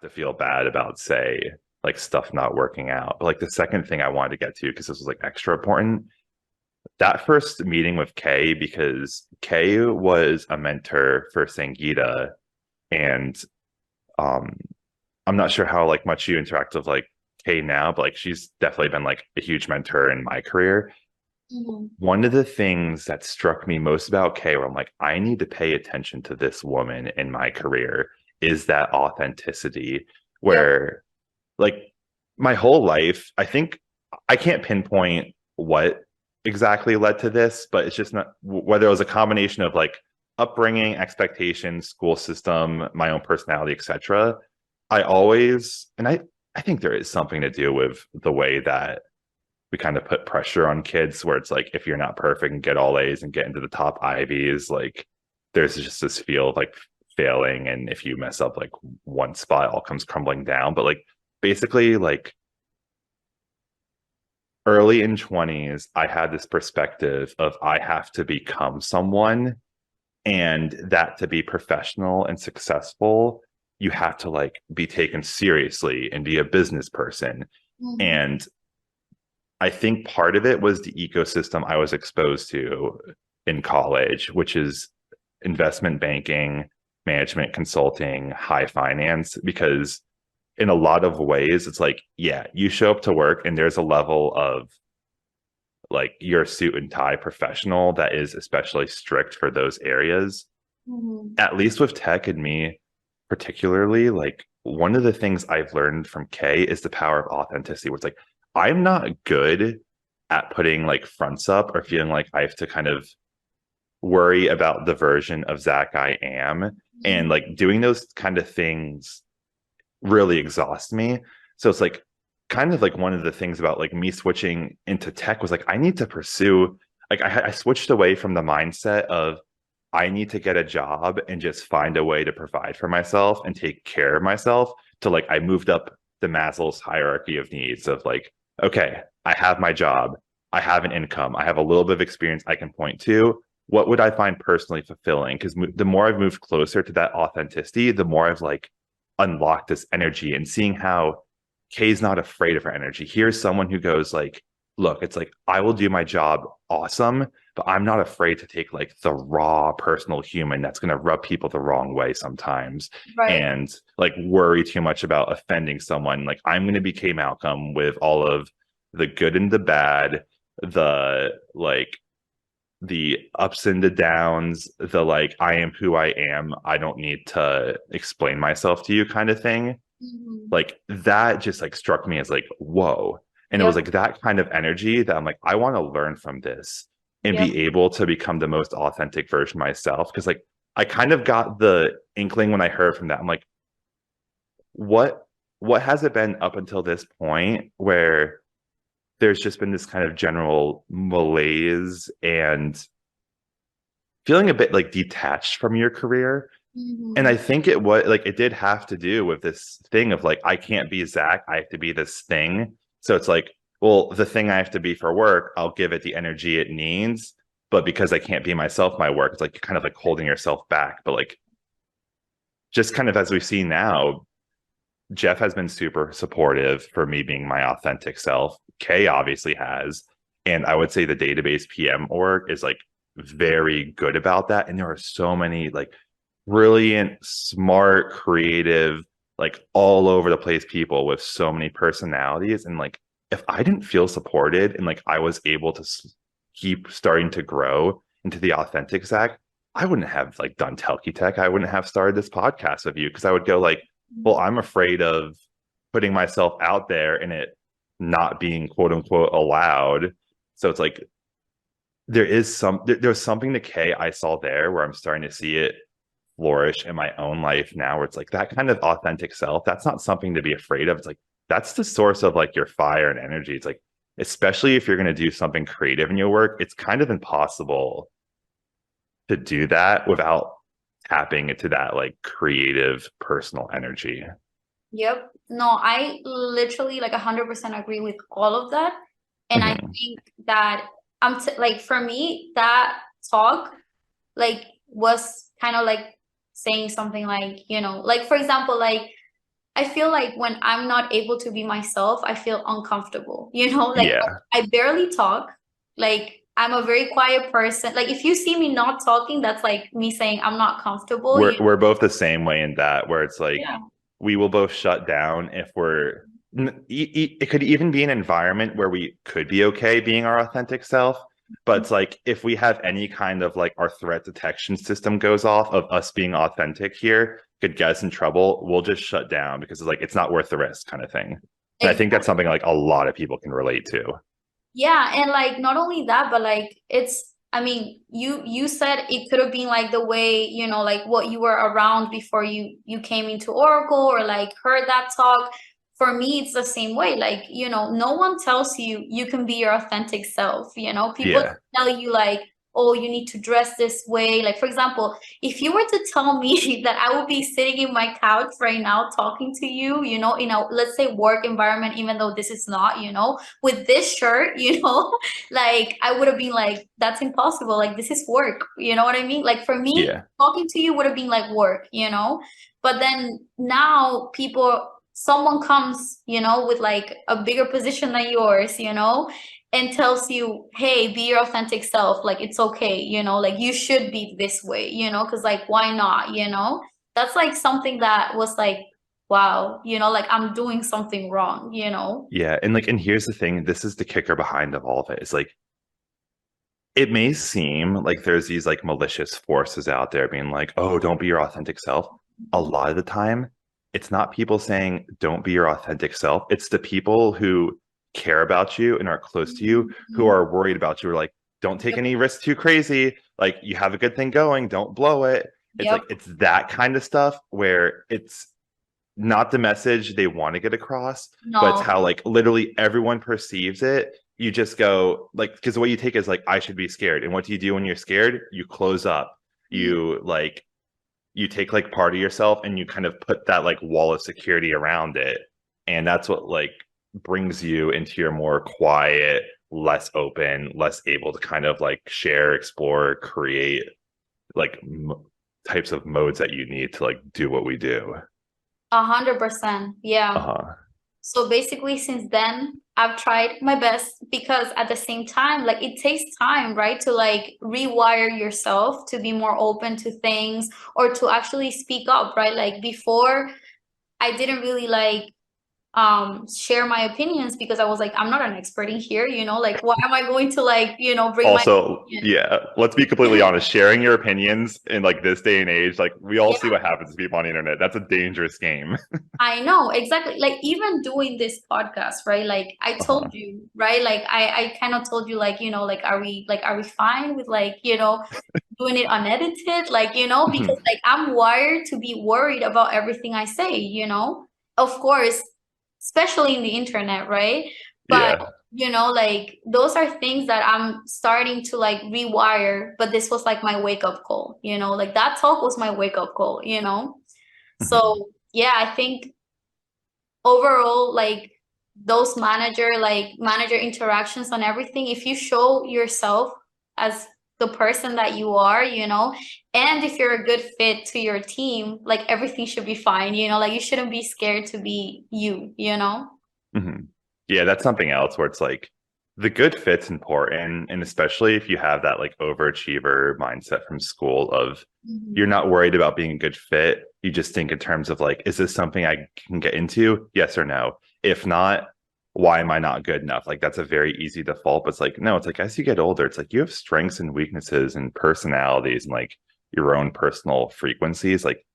have to feel bad about, say, like stuff not working out. But like the second thing I wanted to get to, because this was like extra important, that first meeting with Kay, because Kay was a mentor for Sangeeta, and um I'm not sure how like much you interact with like Kay now, but like she's definitely been like a huge mentor in my career. Mhm. One of the things that struck me most about Kay, where I'm like, I need to pay attention to this woman in my career, is that authenticity. Yep. Where like my whole life, I think I can't pinpoint what exactly led to this, but it's just not whether it was a combination of like upbringing, expectations, school system, my own personality, etc. I always, and I think there is something to do with the way that we kind of put pressure on kids, where it's like if you're not perfect and get all A's and get into the top Ivies, like there's just this feel of like failing, and if you mess up like one spot, it all comes crumbling down. But like basically, like early in 20s, I had this perspective of I have to become someone, and that to be professional and successful, you have to like be taken seriously and be a business person. Mhm. And I think part of it was the ecosystem I was exposed to in college, which is investment banking, management consulting, high finance, because in a lot of ways, it's like, yeah, you show up to work and there's a level of like your suit and tie professional that is especially strict for those areas. Mhm. At least with tech and me, particularly, like one of the things I've learned from Kay is the power of authenticity, where it's like, I'm not good at putting like fronts up or feeling like I have to kind of worry about the version of Zach I am. And Mhm. like doing those kind of things really exhaust me. So it's like kind of like one of the things about like me switching into tech was like I need to pursue like I switched away from the mindset of I need to get a job and just find a way to provide for myself and take care of myself to like I moved up the Maslow's hierarchy of needs of like, okay, I have my job, I have an income, I have a little bit of experience I can point to. What would I find personally fulfilling? Because the more I've moved closer to that authenticity, the more I've like unlocked this energy and seeing how Kay's not afraid of her energy. Here's someone who goes like, look, it's like I will do my job awesome, but I'm not afraid to take like the raw personal human that's going to rub people the wrong way sometimes Right. and like worry too much about offending someone. Like I'm going to be Kay Malcolm with all of the good and the bad, the like the ups and the downs, the like I am who I am. I don't need to explain myself to you kind of thing. Mhm. Like that just like struck me as like, whoa. And it was Yep. like that kind of energy that I'm like, I want to learn from this and Yep. be able to become the most authentic version of myself. Cause like I kind of got the inkling when I heard from that. I'm like, what what has it been up until this point where there's just been this kind of general malaise and feeling a bit like detached from your career? And I Mhm. think it was like it did have to do with this thing of like I can't be Zach, I have to be this thing. So it's like, well, the thing I have to be for work, I'll give it the energy it needs. But because I can't be myself, my work, it's like you're kind of like holding yourself back. But like just kind of as we see now, Jeff has been super supportive for me being my authentic self. Kay obviously has. And I would say the database PM org is like very good about that. And there are so many like brilliant, smart, creative, like all over the place people with so many personalities. And like, if I didn't feel supported and like I was able to keep starting to grow into the authentic Zach, I wouldn't have like done Talke Tech. I wouldn't have started this podcast with you because I would go like, well, I'm afraid of putting myself out there and it not being quote unquote allowed. So it's like there's something to Kay I saw there where I'm starting to see it flourish in my own life now where it's like that kind of authentic self, that's not something to be afraid of. It's like that's the source of like your fire and energy. It's like especially if you're going to do something creative in your work, it's kind of impossible to do that without tapping into that like creative personal energy. Yep. No, I literally like 100% agree with all of that. And I Mhm. think that I'm t like for me, that talk like was kind of like saying something like, like for example, like I feel like when I'm not able to be myself, I feel uncomfortable. You know, like Yeah. I barely talk. Like I'm a very quiet person. Like if you see me not talking, that's like me saying I'm not comfortable. We're both the same way in that, where it's like Yeah. we will both shut down if it could even be an environment where we could be okay being our authentic self. But it's like if we have any kind of like our threat detection system goes off of us being authentic here, could get us in trouble, we'll just shut down because it's like it's not worth the risk kind of thing. And I think that's something like a lot of people can relate to. Yeah, and like not only that, but like it's I mean, you said it could have been like the way, you know, like what you were around before you came into Oracle or like heard that talk. For me, it's the same way. Like, you know, no one tells you you can be your authentic self, you know. People Yeah. tell you like, oh, you need to dress this way. Like, for example, if you were to tell me that I would be sitting in my couch right now talking to you, you know, in a let's say work environment, even though this is not, you know, with this shirt, you know, like I would have been like, that's impossible. Like this is work. You know what I mean? Like for me, Yeah. talking to you would have been like work, you know? But then now someone comes, you know, with like a bigger position than yours, you know, and tells you, hey, be your authentic self. Like it's okay, you know, like you should be this way, you know, because like why not, you know? That's like something that was like, wow, you know, like I'm doing something wrong, you know? Yeah. And here's the thing, this is the kicker behind of all of it. It's like it may seem like there's these like malicious forces out there being like, oh, don't be your authentic self. A lot of the time, it's not people saying don't be your authentic self. It's the people who care about you and are close to you who Mhm. are worried about you. Are like, don't take Yep. any risks too crazy. Like, you have a good thing going, don't blow it. It's like, Yep. it's that kind of stuff where it's not the message they want to get across, but it's No. how like literally everyone perceives it. You just go like, because the way you take it is like, I should be scared. And what do you do when you're scared? You close up. You like you take like part of yourself and you kind of put that like wall of security around it. And that's what like brings you into your more quiet, less open, less able to kind of like share, explore, create like types of modes that you need to like do what we do. 100%. Yeah. Uh-huh. So basically, since then, I've tried my best because at the same time, like it takes time, right? To like rewire yourself to be more open to things or to actually speak up, right? Like before, I didn't really like share my opinions because I was like, I'm not an expert in here, you know, like why am I going to like, you know, bring my Also, opinion? yeah, let's be completely honest. Sharing your opinions in like this day and age, like we all Yeah. see what happens to people on the internet. That's a dangerous game. I know exactly. Like even doing this podcast, right? Like I Uh-huh. told you, right? Like I kind of told you, like you know, like are we fine with like you know doing it unedited, like you know, because like I'm wired to be worried about everything I say, you know. Of course, especially in the internet, right? But Yeah. you know, like those are things that I'm starting to like rewire. But this was like my wake up call, you know, like that talk was my wake up call, you know. So yeah, I think overall like those manager interactions on everything, if you show yourself as the person that you are, you know, and if you're a good fit to your team, like everything should be fine, you know, like you shouldn't be scared to be you, you know. Hmm. Yeah, that's something else where it's like the good fit's important, and especially if you have that like overachiever mindset from school of you're Mhm. not worried about being a good fit. You just think in terms of like, is this something I can get into? Yes or no? If not, why am I not good enough? Like that's a very easy default, but it's like, no, it's like as you get older, it's like you have strengths and weaknesses and personalities and like your own personal frequencies. Like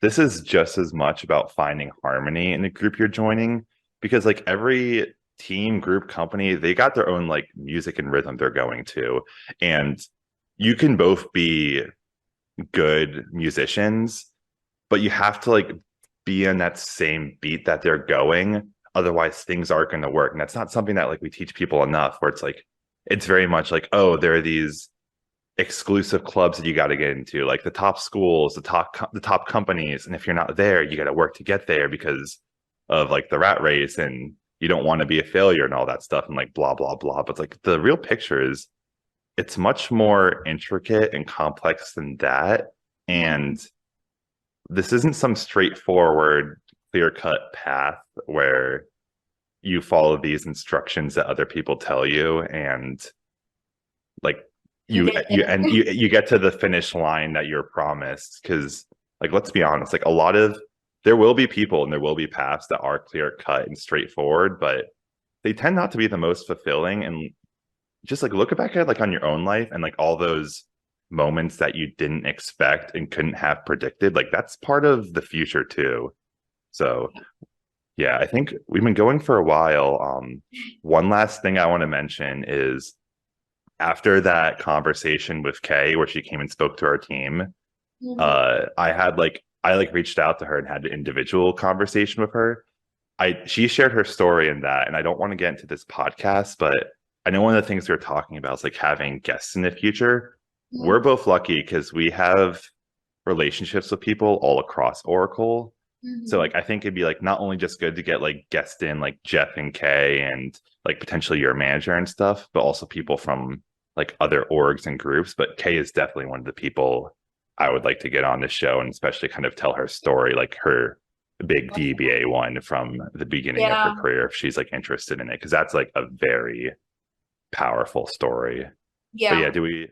this is just as much about finding harmony in the group you're joining because like every team group company they got their own like music and rhythm they're going to, and you can both be good musicians but you have to like be in that same beat that they're going, otherwise things aren't going to work. And that's not something that like we teach people enough, where it's like it's very much like, oh, there are these exclusive clubs that you got to get into, like the top schools, the top companies, and if you're not there, you got to work to get there because of like the rat race, and you don't want to be a failure and all that stuff, and like blah blah blah. But it's like the real picture is it's much more intricate and complex than that, and this isn't some straightforward clear-cut path where you follow these instructions that other people tell you, and like You you get you there. and you get to the finish line that you're promised. Because like, let's be honest, like a lot of there will be people and there will be paths that are clear-cut and straightforward, but they tend not to be the most fulfilling. And just like look back at like on your own life and like all those moments that you didn't expect and couldn't have predicted, like that's part of the future too. So yeah, I think we've been going for a while. One last thing I want to mention is after that conversation with Kay where she came and spoke to our team, Mhm. I like reached out to her and had an individual conversation with her. She shared her story in that, and I don't want to get into this podcast, but I know one of the things we were talking about is like having guests in the future. We're Mhm. both lucky because we have relationships with people all across Oracle. So Mhm. like I think it'd be like not only just good to get like guests in like Jeff and Kay and like potentially your manager and stuff, but also people from like other orgs and groups. But Kay is definitely one of the people I would like to get on the show and especially kind of tell her story, like her big DBA one from the beginning of her Yeah. career, if she's like interested in it, because that's like a very powerful story. But yeah, Yeah.